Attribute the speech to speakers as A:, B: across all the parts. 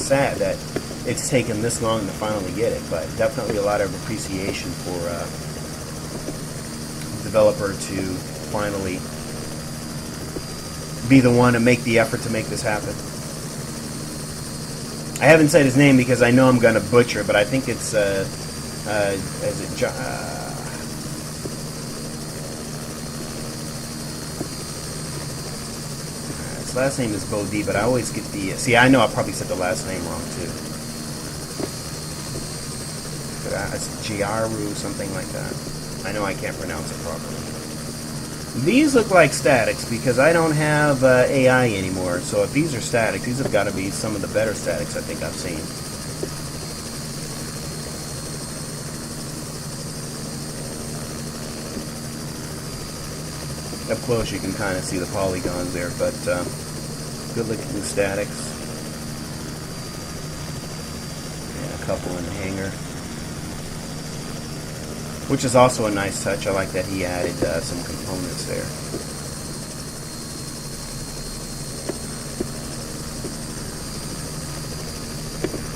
A: sad that it's taken this long to finally get it, but definitely a lot of appreciation for the developer to finally be the one to make the effort to make this happen. I haven't said his name because I know I'm going to butcher, but I think it's his last name is Bodhi, but I always get the see. I know I probably said the last name wrong too. But it's Giaru, something like that. I know I can't pronounce it properly. These look like statics because I don't have AI anymore. So if these are statics, these have got to be some of the better statics I think I've seen. Up close you can kind of see the polygons there, but good looking statics. And a couple in the hanger, which is also a nice touch. I like that he added some components there.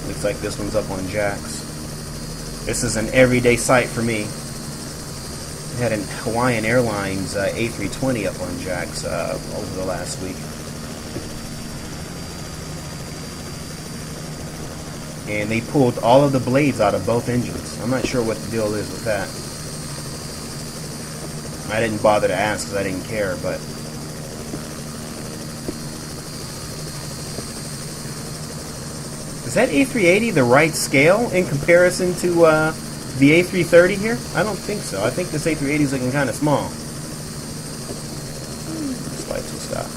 A: Looks like this one's up on jacks. This is an everyday sight for me. We had an Hawaiian Airlines A320 up on jacks over the last week. And they pulled all of the blades out of both engines. I'm not sure what the deal is with that. I didn't bother to ask because I didn't care, but is that A380 the right scale in comparison to the A330 here? I don't think so. I think this A380 is looking kind of small. This lights will stop.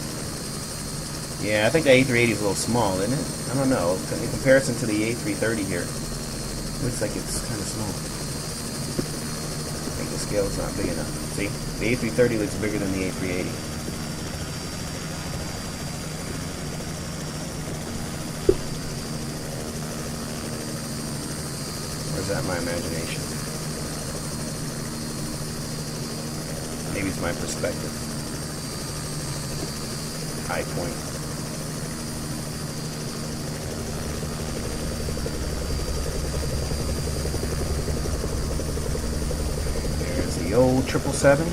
A: Yeah, I think the A380 is a little small, isn't it? I don't know. In comparison to the A330 here, looks like it's kind of small. I think the scale is not big enough. See? The A330 looks bigger than the A380. Or is that my imagination? Maybe it's my perspective. High point. The old 777.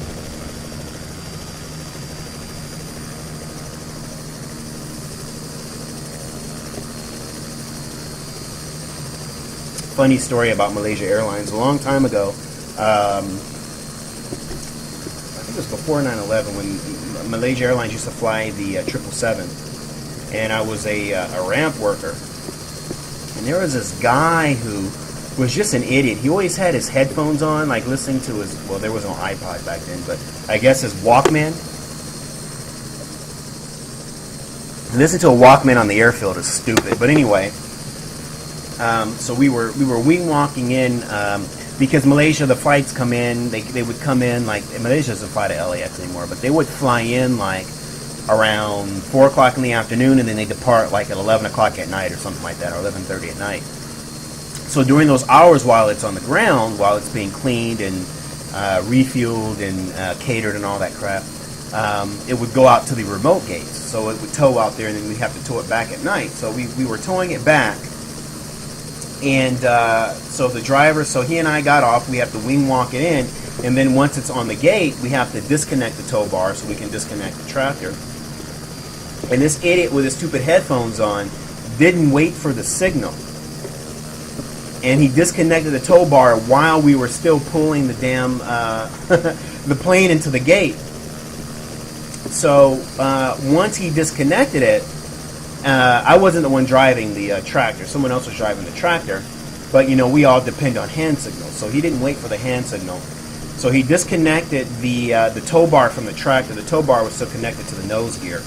A: Funny story about Malaysia Airlines. A long time ago, I think it was before 9/11, when Malaysia Airlines used to fly the 777, and I was a ramp worker, and there was this guy who was just an idiot. He always had his headphones on, like listening to his, well, there was no iPod back then, but I guess his Walkman. Listening to a Walkman on the airfield is stupid, but anyway, so we were wing walking in, because Malaysia, the flights come in, they would come in, like, Malaysia doesn't fly to LAX anymore, but they would fly in like around 4 o'clock in the afternoon, and then they depart like at 11 o'clock at night or something like that, or 11:30 at night. So during those hours while it's on the ground, while it's being cleaned and refueled and catered and all that crap, it would go out to the remote gates. So it would tow out there, and then we'd have to tow it back at night. So we were towing it back. And so the driver, so he and I got off. We have to wing walk it in. And then once it's on the gate, we have to disconnect the tow bar so we can disconnect the tractor. And this idiot with his stupid headphones on didn't wait for the signal. And he disconnected the tow bar while we were still pulling the damn the plane into the gate. So once he disconnected it, I wasn't the one driving the tractor. Someone else was driving the tractor. But, you know, we all depend on hand signals. So he didn't wait for the hand signal. So he disconnected the tow bar from the tractor. The tow bar was still connected to the nose gear.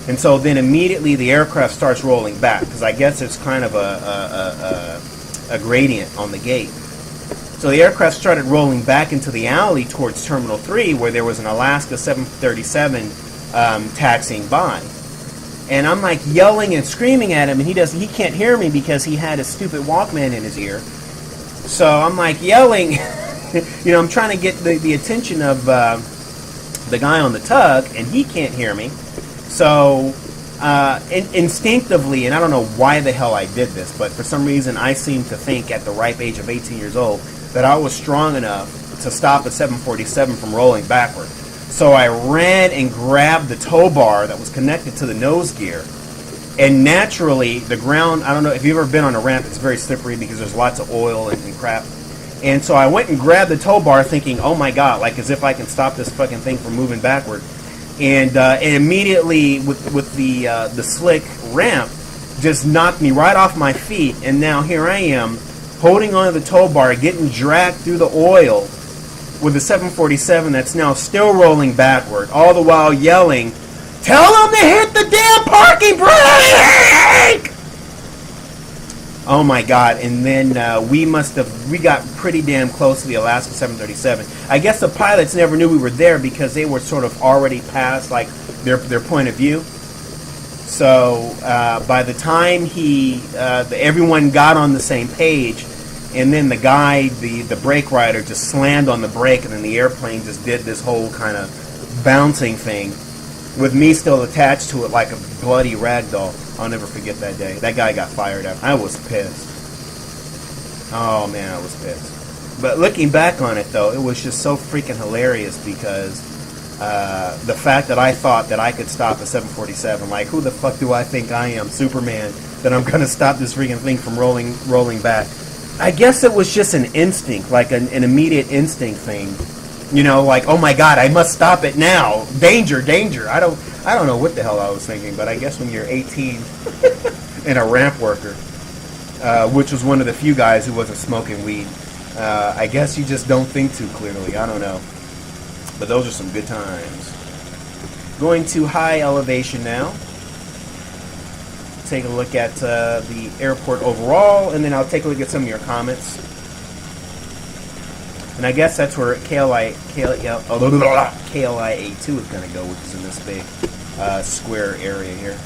A: And so then immediately the aircraft starts rolling back, because I guess it's kind of a gradient on the gate. So the aircraft started rolling back into the alley towards Terminal 3, where there was an Alaska 737 taxiing by. And I'm like yelling and screaming at him, and he can't hear me because he had a stupid Walkman in his ear. So I'm like yelling, you know, I'm trying to get the attention of the guy on the tug, and he can't hear me. So instinctively, and I don't know why the hell I did this, but for some reason I seem to think at the ripe age of 18 years old that I was strong enough to stop a 747 from rolling backward. So I ran and grabbed the tow bar that was connected to the nose gear. And naturally, the ground, I don't know, if you've ever been on a ramp, it's very slippery because there's lots of oil and crap. And so I went and grabbed the tow bar thinking, oh my God, like as if I can stop this fucking thing from moving backward. And immediately, with the slick ramp, just knocked me right off my feet. And now here I am, holding onto the tow bar, getting dragged through the oil with a 747 that's now still rolling backward, all the while yelling, "Tell them to hit the damn parking brake!" Oh my God! And then we got pretty damn close to the Alaska 737. I guess the pilots never knew we were there because they were sort of already past like their point of view. So by the time everyone got on the same page, and then the guy, the brake rider, just slammed on the brake, and then the airplane just did this whole kind of bouncing thing, with me still attached to it like a bloody rag doll. I'll never forget that day. That guy got fired up. I was pissed. Oh man, I was pissed. But looking back on it though, it was just so freaking hilarious because the fact that I thought that I could stop a 747, like who the fuck do I think I am, Superman, that I'm gonna stop this freaking thing from rolling back. I guess it was just an instinct, like an immediate instinct thing. You know, like, oh my God, I must stop it now. Danger, danger. I don't know what the hell I was thinking, but I guess when you're 18 and a ramp worker, which was one of the few guys who wasn't smoking weed, I guess you just don't think too clearly. I don't know. But those are some good times. Going to high elevation now. Take a look at the airport overall, and then I'll take a look at some of your comments. And I guess that's where KLIA2 is going to go, which is in this big square area here.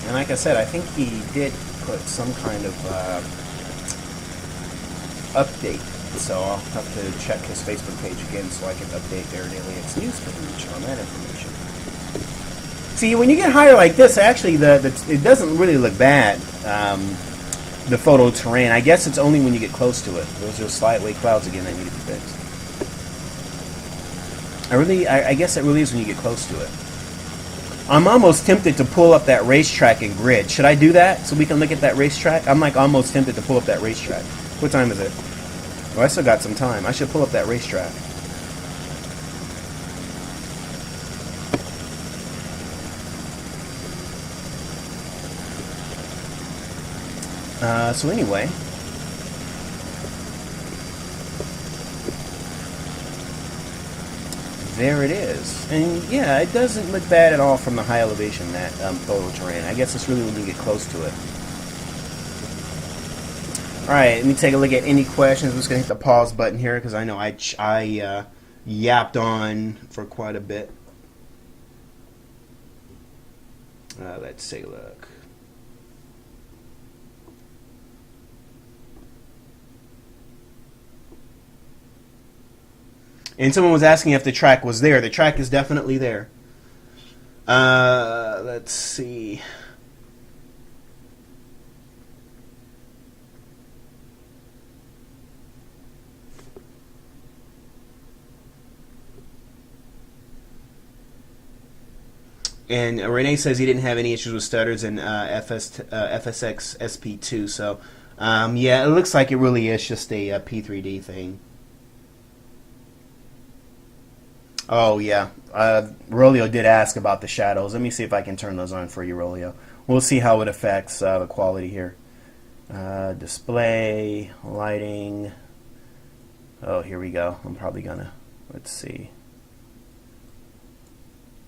A: And like I said, I think he did put some kind of update. So I'll have to check his Facebook page again so I can update their ADX news page on that information. See, when you get higher like this, actually, it doesn't really look bad, the photo terrain. I guess it's only when you get close to it. Those are slight weight clouds again that need to be fixed. I guess it really is when you get close to it. I'm almost tempted to pull up that racetrack in grid. Should I do that so we can look at that racetrack? I'm like almost tempted to pull up that racetrack. What time is it? Oh, I still got some time. I should pull up that racetrack. So anyway, there it is. And yeah, it doesn't look bad at all from the high elevation, that photo terrain. I guess it's really when you get close to it. Alright, let me take a look at any questions. I'm just going to hit the pause button here because I know I yapped on for quite a bit. Let's take a look. And someone was asking if the track was there. The track is definitely there. Let's see. And Renee says he didn't have any issues with stutters in FSX SP2. So, yeah, it looks like it really is just a P3D thing. Oh, yeah. Rolio did ask about the shadows. Let me see if I can turn those on for you, Rolio. We'll see how it affects the quality here. Display, lighting. Oh, here we go. I'm probably going to, let's see.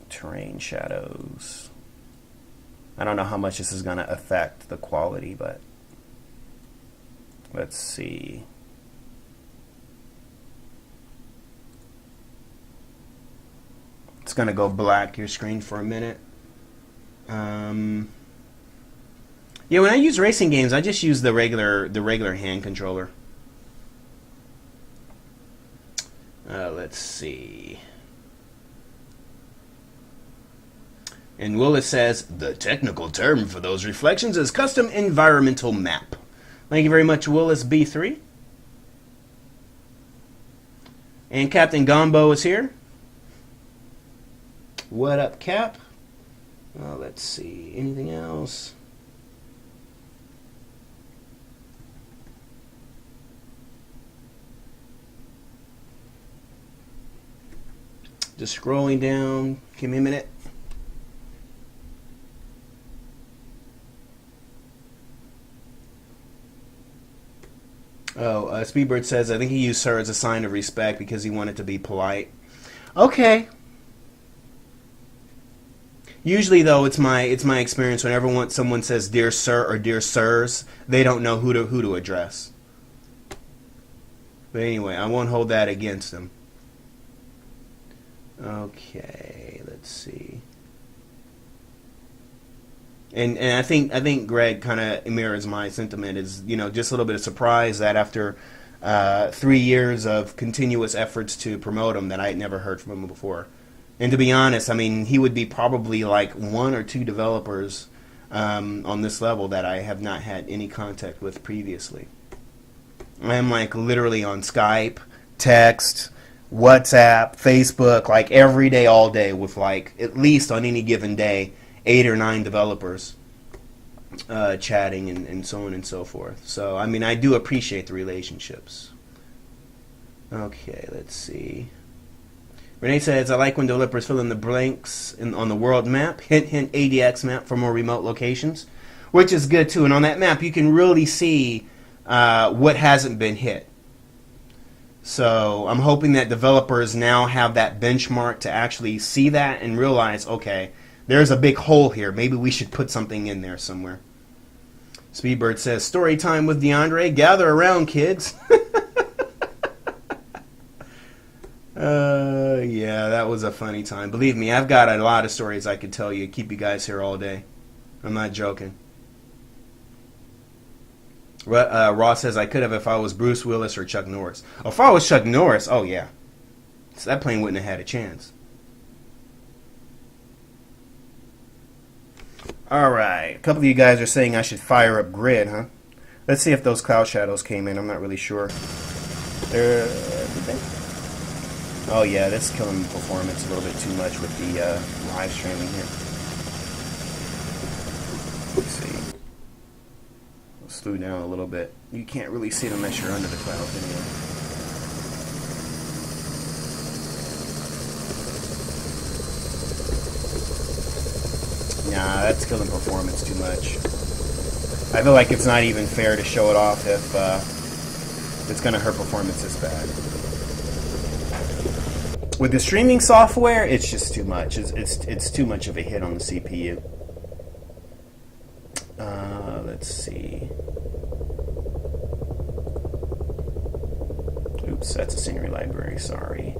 A: Terrain shadows. I don't know how much this is going to affect the quality, but let's see. It's going to go black your screen for a minute. Yeah, when I use racing games, I just use the regular hand controller. Let's see. And Willis says, the technical term for those reflections is custom environmental map. Thank you very much, Willis B3. And Captain Gombo is here. What up, Cap? Let's see. Anything else? Just scrolling down. Give me a minute. Oh, Speedbird says, I think he used sir as a sign of respect because he wanted to be polite. Okay. Usually, though, it's my experience whenever someone says dear sir or dear sirs, they don't know who to address. But anyway, I won't hold that against them. Okay, let's see. And I think Greg kind of mirrors my sentiment. Is just a little bit of surprise that after 3 years of continuous efforts to promote him, that I had never heard from him before. And to be honest, I mean, he would be probably like 1 or 2 developers on this level that I have not had any contact with previously. I am like literally on Skype, text, WhatsApp, Facebook, like every day, all day, with like at least on any given day 8 or 9 developers chatting and so on and so forth. So, I mean, I do appreciate the relationships. Okay, let's see. Renee says, I like when developers fill in the blanks on the world map. Hint, hint, ADX map for more remote locations, which is good, too. And on that map, you can really see what hasn't been hit. So I'm hoping that developers now have that benchmark to actually see that and realize, okay, there's a big hole here. Maybe we should put something in there somewhere. Speedbird says, story time with DeAndre. Gather around, kids. Yeah, that was a funny time. Believe me, I've got a lot of stories I could tell you. Keep you guys here all day. I'm not joking. Ross says, I could have if I was Bruce Willis or Chuck Norris. Oh, if I was Chuck Norris, oh yeah. So that plane wouldn't have had a chance. Alright, a couple of you guys are saying I should fire up Grid, huh? Let's see if those cloud shadows came in. I'm not really sure. Oh yeah, that's killing performance a little bit too much with the live streaming here. Let's see. We'll slow down a little bit. You can't really see it unless you're under the clouds anyway. Nah, that's killing performance too much. I feel like it's not even fair to show it off if it's going to hurt performance this bad. With the streaming software, it's just too much. It's too much of a hit on the CPU. Let's see. Oops, that's a scenery library. Sorry.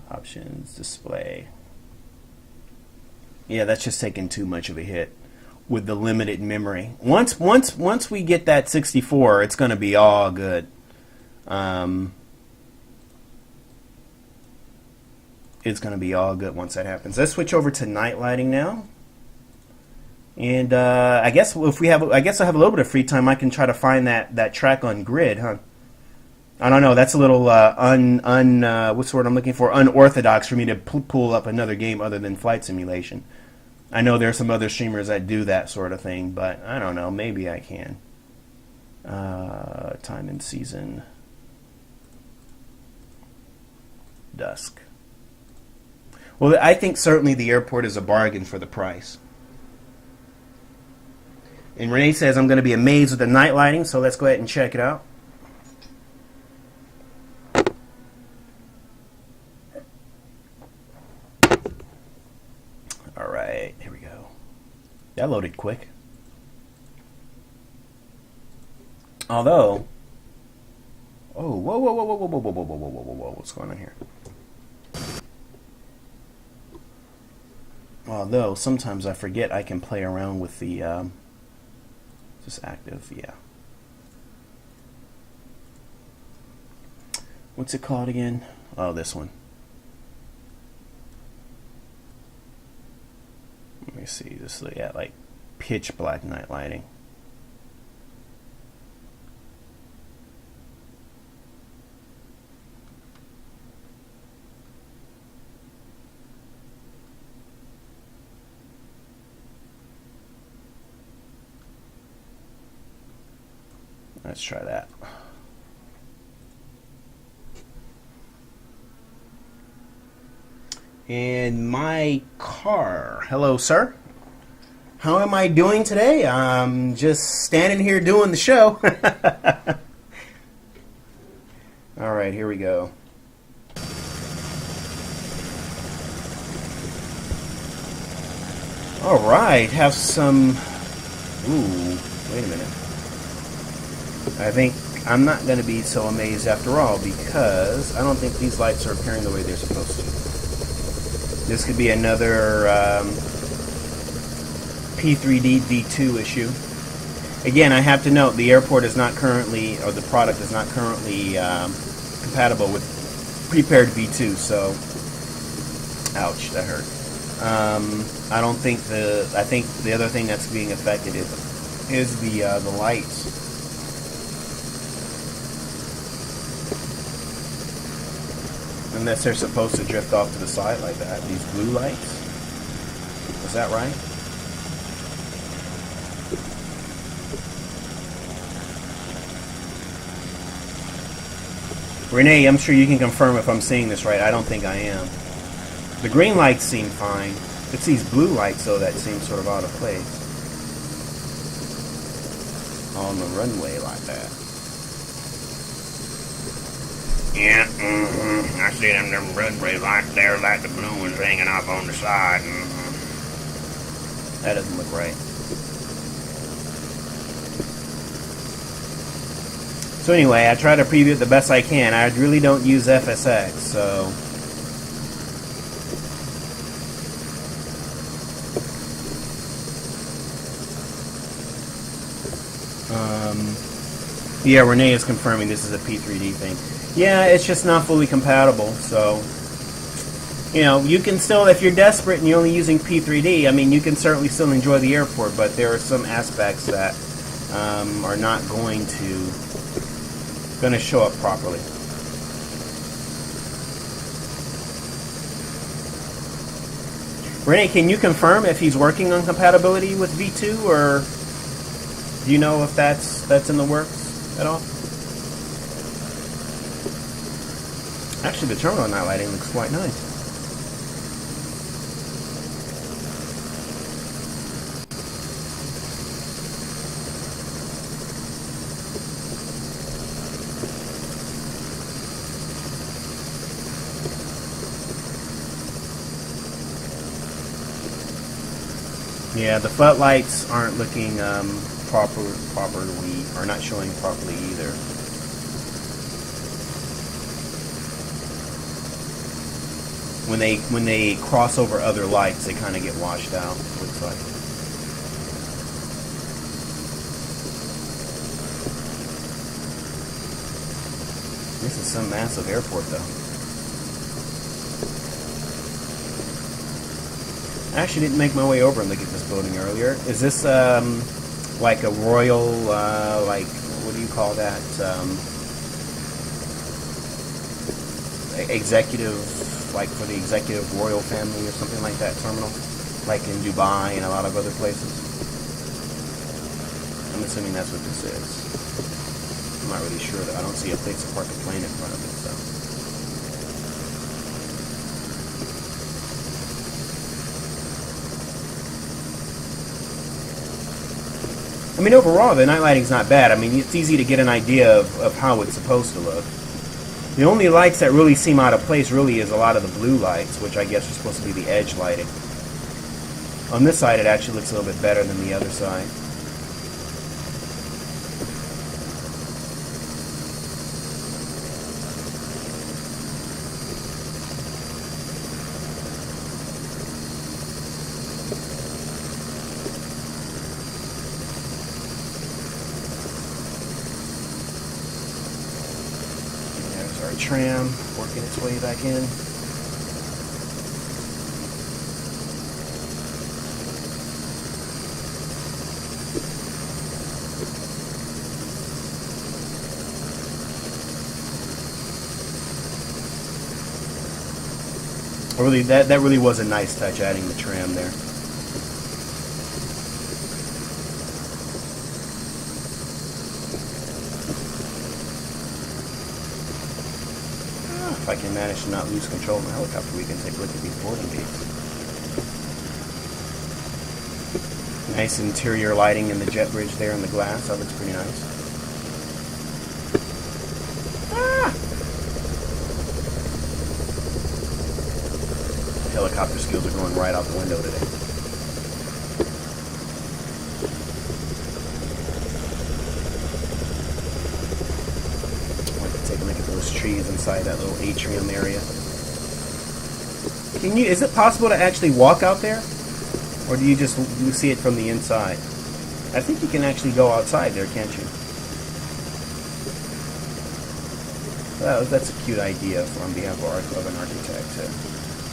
A: Options, display. Yeah, that's just taking too much of a hit with the limited memory. Once we get that 64, it's going to be all good. It's going to be all good once that happens. Let's switch over to night lighting now. And I guess I'll have a little bit of free time. I can try to find that track on Grid, huh? I don't know. That's a little what's the word I'm looking for? Unorthodox for me to pull up another game other than Flight Simulation. I know there are some other streamers that do that sort of thing, but I don't know. Maybe I can. Time and season. Dusk. Well, I think certainly the airport is a bargain for the price. And Renee says, I'm going to be amazed with the night lighting, so let's go ahead and check it out. All right, here we go. That loaded quick. Although, oh, whoa, whoa, whoa, whoa, whoa, whoa, whoa, whoa, whoa, whoa, whoa, what's going on here? Although, sometimes I forget I can play around with the, just active, yeah. What's it called again? Oh, this one. Let me see. Just look at like pitch black night lighting. Let's try that. And my car. Hello, sir. How am I doing today? I'm just standing here doing the show. All right, here we go. All right, have some... Ooh, wait a minute. I think I'm not going to be so amazed after all, because I don't think these lights are appearing the way they're supposed to. This could be another P3D V2 issue. Again, I have to note the airport is not currently, or the product is not currently compatible with prepared V2, so ouch, that hurt. I don't think I think the other thing that's being affected is the lights. Unless they're supposed to drift off to the side like that. These blue lights. Is that right? Renee, I'm sure you can confirm if I'm seeing this right. I don't think I am. The green lights seem fine. It's these blue lights, though, that seem sort of out of place. On the runway like that.
B: Yeah, I see them runway lights there, like the blue ones hanging off on the side.
A: That doesn't look right. So anyway, I try to preview it the best I can. I really don't use FSX, so... yeah, Renee is confirming this is a P3D thing. Yeah, it's just not fully compatible, so... You know, you can still, if you're desperate and you're only using P3D, I mean, you can certainly still enjoy the airport, but there are some aspects that are not going to show up properly. Renee, can you confirm if he's working on compatibility with V2, or do you know if that's in the works at all? Actually, the terminal night lighting looks quite nice. Yeah, the floodlights aren't looking properly, or not showing properly either. When they cross over other lights, they kind of get washed out. Looks like. This is some massive airport, though. I actually didn't make my way over and look at this building earlier. Is this like a royal, like, what do you call that? Executive, like for the executive royal family or something like that terminal? Like in Dubai and a lot of other places? I'm assuming that's what this is. I'm not really sure, though. I don't see a place to park a plane in front of it, so. I mean, overall, the night lighting's not bad. I mean, it's easy to get an idea of how it's supposed to look. The only lights that really seem out of place really is a lot of the blue lights, which I guess are supposed to be the edge lighting. On this side, it actually looks a little bit better than the other side. Our tram working its way back in. Really, that really was a nice touch, adding the tram there. If I can manage to not lose control of my helicopter, we can take a look at these boarding gates. Nice interior lighting in the jet bridge there in the glass. That looks pretty nice. Helicopter skills are going right out the window today. I want to take a look at those trees inside that little atrium area. Is it possible to actually walk out there? Or do you just see it from the inside? I think you can actually go outside there, can't you? Well, that's a cute idea on behalf of an architect to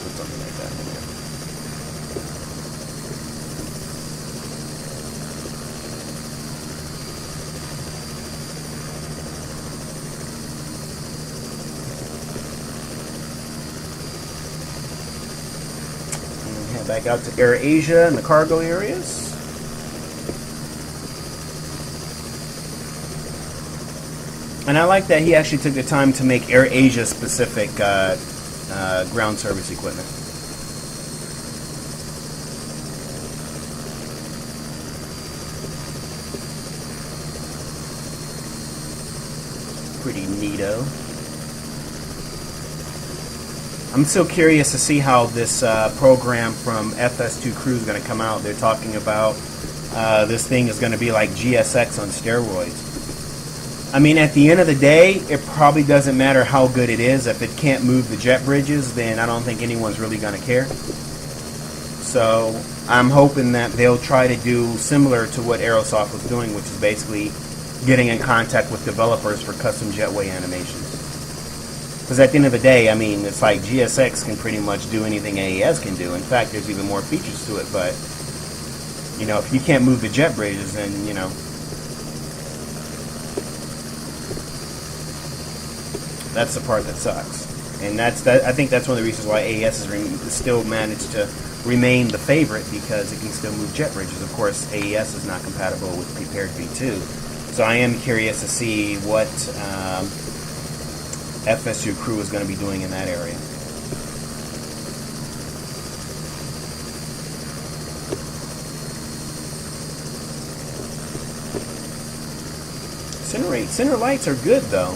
A: put something like that in there. And then head back out to AirAsia and the cargo areas. And I like that he actually took the time to make AirAsia specific ground service equipment. Pretty neato. I'm still curious to see how this program from FS2 Crew is going to come out. They're talking about this thing is going to be like GSX on steroids. I mean, at the end of the day, it probably doesn't matter how good it is. If it can't move the jet bridges, then I don't think anyone's really going to care. So I'm hoping that they'll try to do similar to what Aerosoft was doing, which is basically getting in contact with developers for custom jetway animations. Because at the end of the day, I mean, it's like GSX can pretty much do anything AES can do. In fact, there's even more features to it. But, you know, if you can't move the jet bridges, then, you know, that's the part that sucks. And I think that's one of the reasons why AES has still managed to remain the favorite, because it can still move jet bridges. Of course, AES is not compatible with Prepared V2. So I am curious to see what FS2 Crew is going to be doing in that area. Center lights are good, though.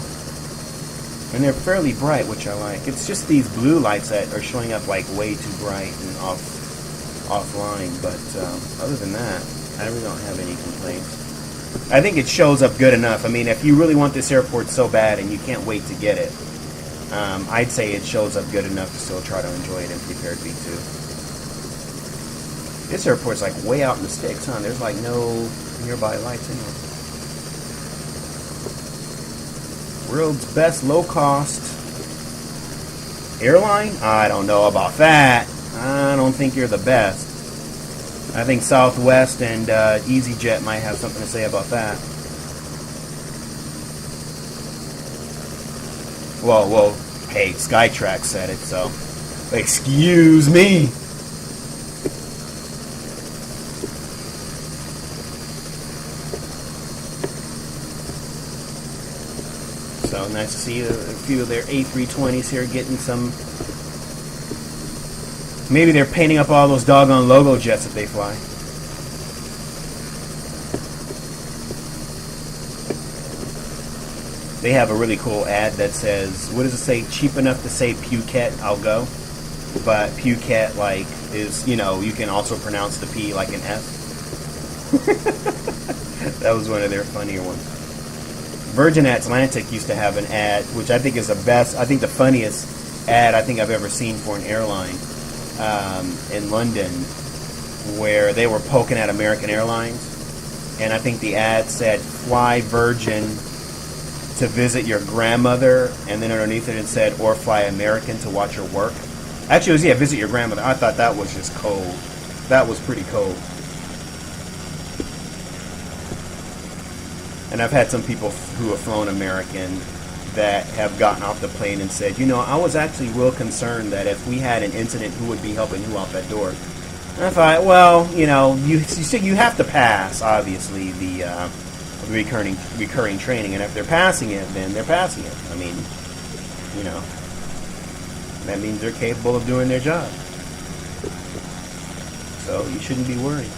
A: And they're fairly bright, which I like. It's just these blue lights that are showing up like way too bright and offline. But other than that, I really don't have any complaints. I think it shows up good enough. I mean, if you really want this airport so bad and you can't wait to get it, I'd say it shows up good enough to still try to enjoy it in Prepared V2. This airport's like way out in the sticks, huh? There's like no nearby lights anywhere. World's best low-cost airline? I don't know about that. I don't think you're the best. I think Southwest and EasyJet might have something to say about that. Well, hey, Skytrax said it, so excuse me. So nice to see a few of their A320s here getting some. Maybe they're painting up all those doggone logo jets that they fly. They have a really cool ad that says, what does it say? Cheap enough to say Phuket, I'll go. But Phuket, like, is, you know, you can also pronounce the P like an F. That was one of their funnier ones. Virgin Atlantic used to have an ad, which I think is the best, I think the funniest ad I think I've ever seen for an airline in London, where they were poking at American Airlines. And I think the ad said, fly Virgin to visit your grandmother, and then underneath it said, or fly American to watch her work. Actually, it was, yeah, visit your grandmother. I thought that was just cold. That was pretty cold. And I've had some people who have flown American that have gotten off the plane and said, you know, I was actually real concerned that if we had an incident, who would be helping who out that door? And I thought, well, you know, you have to pass, obviously, the recurring training, and if they're passing it, then they're passing it. I mean, you know, that means they're capable of doing their job. So you shouldn't be worried.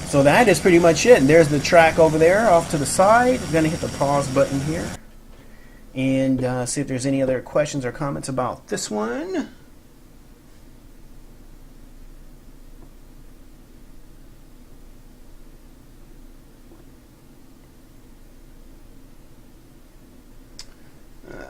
A: So that is pretty much it. And there's the track over there off to the side. I'm going to hit the pause button here and see if there's any other questions or comments about this one.